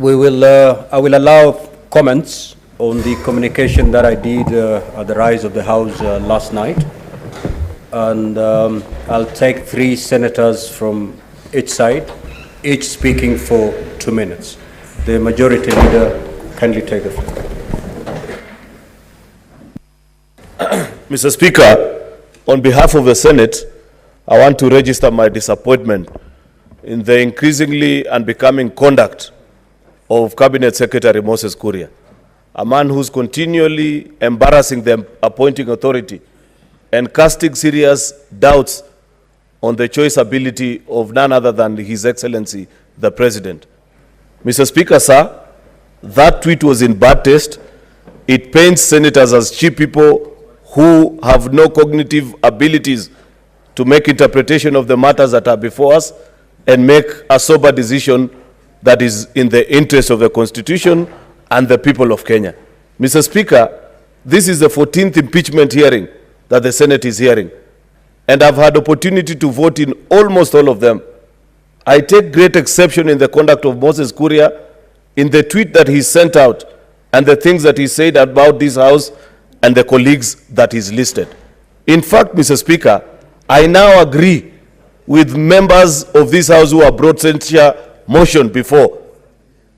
I will allow comments on the communication that I did at the rise of the House last night. And I'll take 3 senators from each side, each speaking for 2 minutes. The majority leader, kindly take the floor. Mr. Speaker, on behalf of the Senate, I want to register my disappointment in the increasingly unbecoming conduct of Cabinet Secretary Moses Kuria, a man who's continually embarrassing the appointing authority and casting serious doubts on the choice ability of none other than His Excellency, the President. Mr. Speaker, sir, that tweet was in bad taste. It paints senators as cheap people who have no cognitive abilities to make interpretation of the matters that are before us and make a sober decision that is in the interest of the Constitution and the people of Kenya. Mr. Speaker, this is the 14th impeachment hearing that the Senate is hearing, and I've had opportunity to vote in almost all of them. I take great exception in the conduct of Moses Kuria, in the tweet that he sent out, and the things that he said about this House and the colleagues that he's listed. In fact, Mr. Speaker, I now agree with members of this House who have brought censure motion before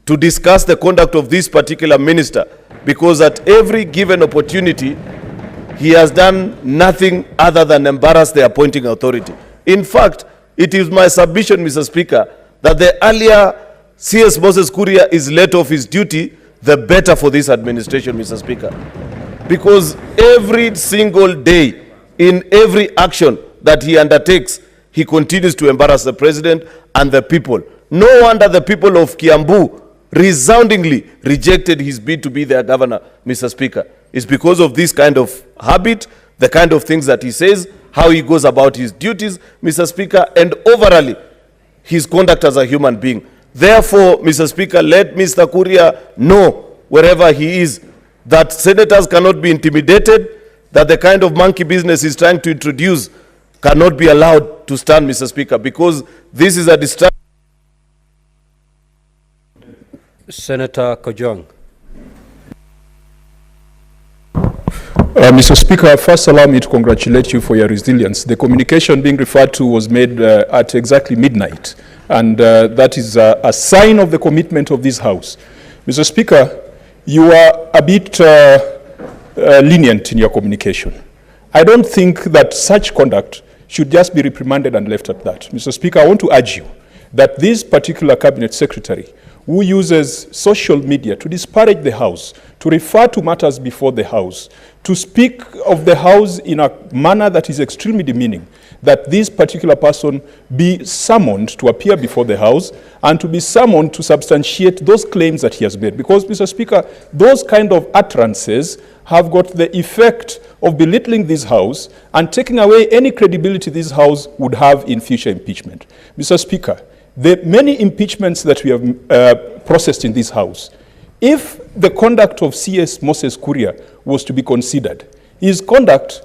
to discuss the conduct of this particular minister, because at every given opportunity, he has done nothing other than embarrass the appointing authority. In fact, it is my submission, Mr. Speaker, that the earlier CS Moses Kuria is let off his duty, the better for this administration, Mr. Speaker. Because every single day, in every action that he undertakes, he continues to embarrass the president and the people. No wonder the people of Kiambu resoundingly rejected his bid to be their governor, Mr. Speaker. It's because of this kind of habit, the kind of things that he says, how he goes about his duties, Mr. Speaker, and overall, his conduct as a human being. Therefore, Mr. Speaker, let Mr. Kuria know, wherever he is, that senators cannot be intimidated, that the kind of monkey business he's trying to introduce cannot be allowed to stand, Mr. Speaker, because this is a distraction. Senator Kojong. Mr. Speaker, first allow me to congratulate you for your resilience. The communication being referred to was made at exactly midnight, and that is a sign of the commitment of this House. Mr. Speaker, you are a bit lenient in your communication. I don't think that such conduct should just be reprimanded and left at that. Mr. Speaker, I want to urge you that this particular cabinet secretary who uses social media to disparage the House, to refer to matters before the House, to speak of the House in a manner that is extremely demeaning, that this particular person be summoned to appear before the House and to be summoned to substantiate those claims that he has made. Because, Mr. Speaker, those kind of utterances have got the effect of belittling this House and taking away any credibility this House would have in future impeachment. Mr. Speaker, the many impeachments that we have processed in this House, if the conduct of CS Moses Kuria was to be considered, his conduct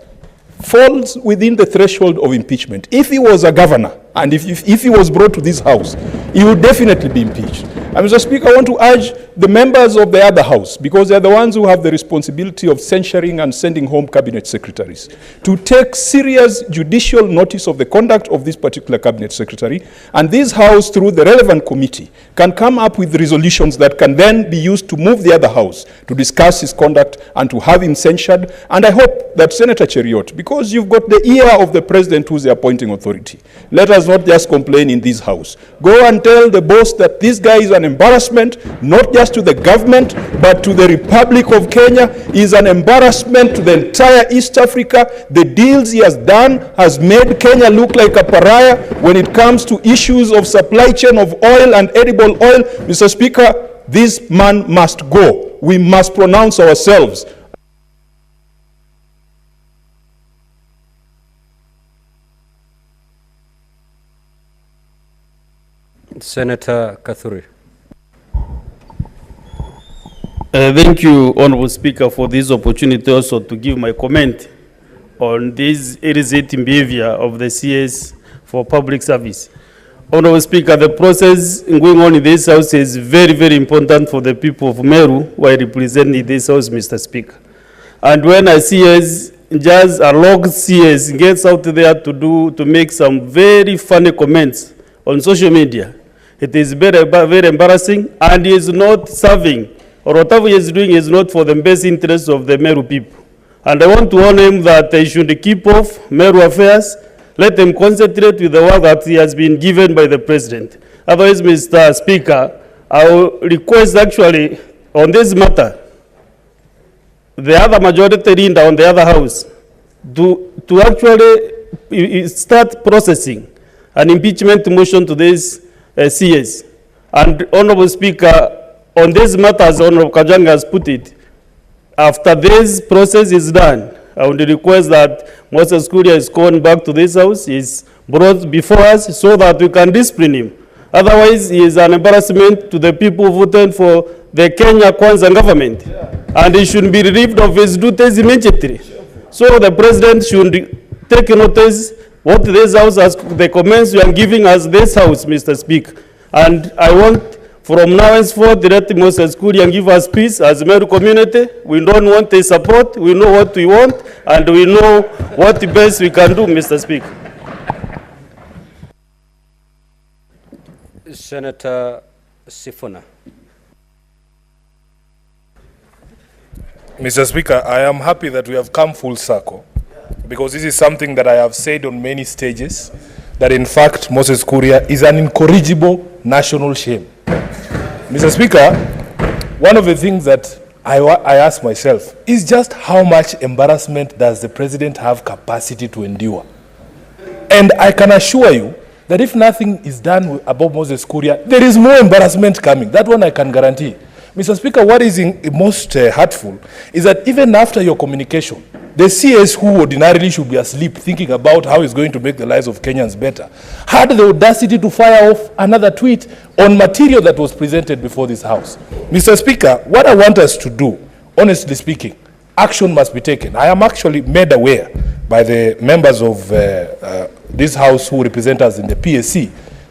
falls within the threshold of impeachment. If he was a governor and if he was brought to this House, he would definitely be impeached. And Mr. Speaker, I want to urge the members of the other House, because they are the ones who have the responsibility of censuring and sending home cabinet secretaries, to take serious judicial notice of the conduct of this particular cabinet secretary, and this House, through the relevant committee, can come up with resolutions that can then be used to move the other House to discuss his conduct and to have him censured. And I hope that Senator Cheriot, because you've got the ear of the president who's the appointing authority, let us not just complain in this House. Go and tell the boss that this guy is an embarrassment, not just to the government, but to the Republic of Kenya. He is an embarrassment to the entire East Africa. The deals he has done has made Kenya look like a pariah when it comes to issues of supply chain of oil and edible oil. Mr. Speaker, this man must go. We must pronounce ourselves. Senator Kathuri. Thank you, Honorable Speaker, for this opportunity also to give my comment on this irritating behavior of the CS for public service. Honorable Speaker, the process going on in this House is very, very important for the people of Meru who I represent in this House, Mr. Speaker. And when a CS, just a log CS gets out there to make some very funny comments on social media, it is very, very embarrassing, and he is not serving, or whatever he is doing is not for the best interest of the Meru people. And I want to warn him that they should keep off Meru affairs. Let them concentrate with the work that he has been given by the President. Otherwise, Mr. Speaker, I will request actually on this matter, the other majority leader on the other house, to actually start processing an impeachment motion to this CS. And Honorable Speaker, on this matter, as Honorable Kajanga has put it, after this process is done, I would request that Moses Kuria is called back to this house, is brought before us so that we can discipline him. Otherwise, he is an embarrassment to the people who voted for the Kenya Kwanza government. And he should be relieved of his duties immediately. So the President should take notice what this house has, the comments you are giving us this house, Mr. Speaker. And I want from now henceforth, let Moses Kuria give us peace as a Meru community. We don't want his support. We know what we want, and we know what the best we can do, Mr. Speaker. Senator Sifuna. Mr. Speaker, I am happy that we have come full circle, because this is something that I have said on many stages, that in fact Moses Kuria is an incorrigible national shame. Mr. Speaker, one of the things that I ask myself is just how much embarrassment does the President have capacity to endure? And I can assure you that if nothing is done about Moses Kuria, there is more embarrassment coming. That one I can guarantee. Mr. Speaker, what is most hurtful is that even after your communication, the CS who ordinarily should be asleep thinking about how he's going to make the lives of Kenyans better had the audacity to fire off another tweet on material that was presented before this House. Mr. Speaker, what I want us to do, honestly speaking, action must be taken. I am actually made aware by the members of this House who represent us in the PSC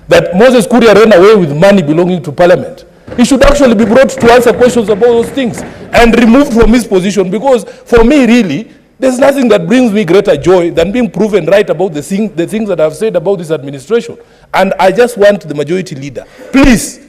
that Moses Kuria ran away with money belonging to Parliament. He should actually be brought to answer questions about those things and removed from his position, because for me, really, there's nothing that brings me greater joy than being proven right about the things that I've said about this administration. And I just want the majority leader, please,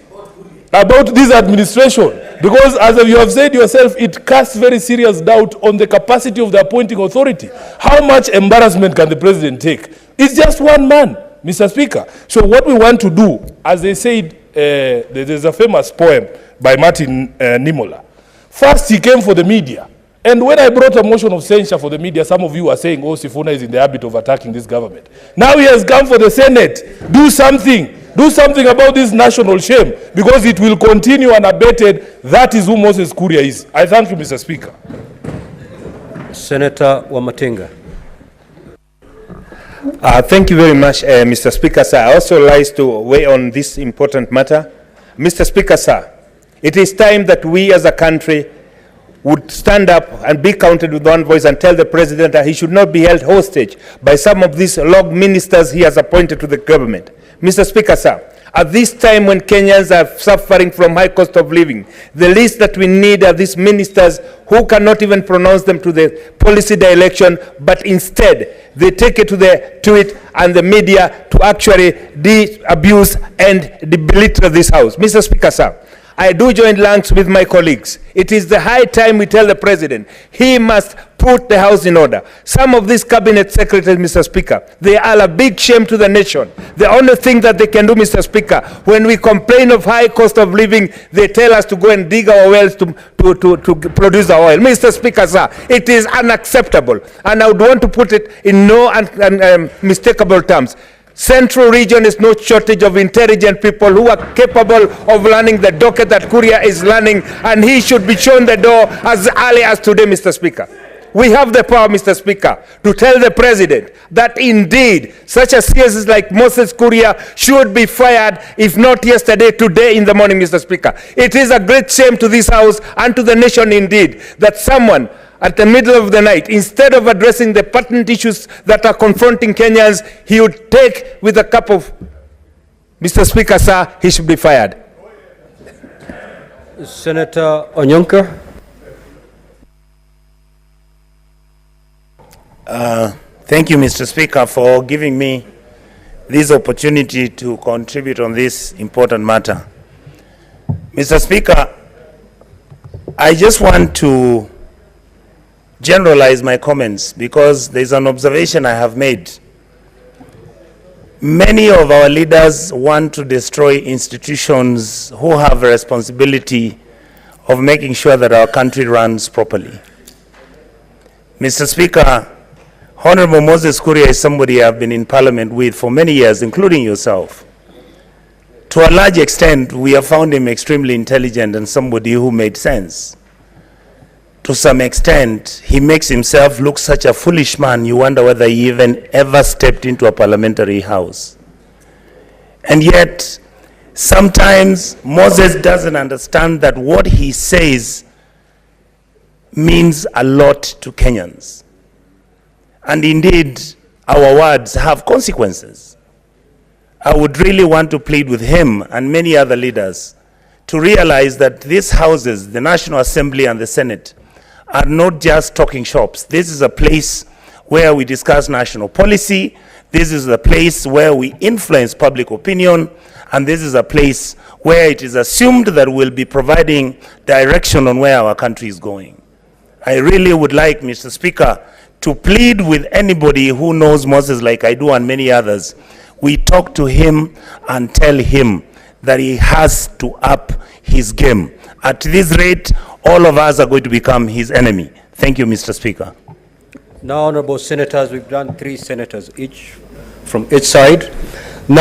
about this administration, because as you have said yourself, it casts very serious doubt on the capacity of the appointing authority. How much embarrassment can the President take? It's just one man, Mr. Speaker. So what we want to do, as they said, there's a famous poem by Martin Niemöller. First, he came for the media. And when I brought a motion of censure for the media, some of you are saying, oh, Sifuna is in the habit of attacking this government. Now he has come for the Senate. Do something. Do something about this national shame, because it will continue unabated. That is who Moses Kuria is. I thank you, Mr. Speaker. Senator Wamatinga. Thank you very much, Mr. Speaker, sir. I also like to weigh on this important matter. Mr. Speaker, sir, it is time that we as a country would stand up and be counted with one voice and tell the President that he should not be held hostage by some of these log ministers he has appointed to the government. Mr. Speaker, sir, at this time when Kenyans are suffering from high cost of living, the least that we need are these ministers who cannot even pronounce them to the policy direction, but instead they take it to the tweet and the media to actually abuse and belittle this House. Mr. Speaker, sir, I do join ranks with my colleagues. It is the high time we tell the President he must put the House in order. Some of these cabinet secretaries, Mr. Speaker, they are a big shame to the nation. The only thing that they can do, Mr. Speaker, when we complain of high cost of living, they tell us to go and dig our wells to produce our oil. Mr. Speaker, sir, it is unacceptable. And I would want to put it in no unmistakable terms. Central region is no shortage of intelligent people who are capable of learning the docket that Kuria is learning, and he should be shown the door as early as today, Mr. Speaker. We have the power, Mr. Speaker, to tell the President that indeed such a CS like Moses Kuria should be fired, if not yesterday, today in the morning, Mr. Speaker. It is a great shame to this House and to the nation indeed that someone at the middle of the night, instead of addressing the pertinent issues that are confronting Kenyans, he would take with a cup of Mr. Speaker, sir, he should be fired. Senator Onyonka. Thank you, Mr. Speaker, for giving me this opportunity to contribute on this important matter. Mr. Speaker, I just want to generalize my comments because there's an observation I have made. Many of our leaders want to destroy institutions who have a responsibility of making sure that our country runs properly. Mr. Speaker, Honorable Moses Kuria is somebody I've been in Parliament with for many years, including yourself. To a large extent, we have found him extremely intelligent and somebody who made sense. To some extent, he makes himself look such a foolish man, you wonder whether he even ever stepped into a parliamentary house. And yet, sometimes Moses doesn't understand that what he says means a lot to Kenyans. And indeed, our words have consequences. I would really want to plead with him and many other leaders to realize that these houses, the National Assembly and the Senate, are not just talking shops. This is a place where we discuss national policy. This is a place where we influence public opinion. And this is a place where it is assumed that we'll be providing direction on where our country is going. I really would like, Mr. Speaker, to plead with anybody who knows Moses like I do and many others. We talk to him and tell him that he has to up his game. At this rate, all of us are going to become his enemy. Thank you, Mr. Speaker. Now, honorable senators, we've done 3 senators each from each side. Now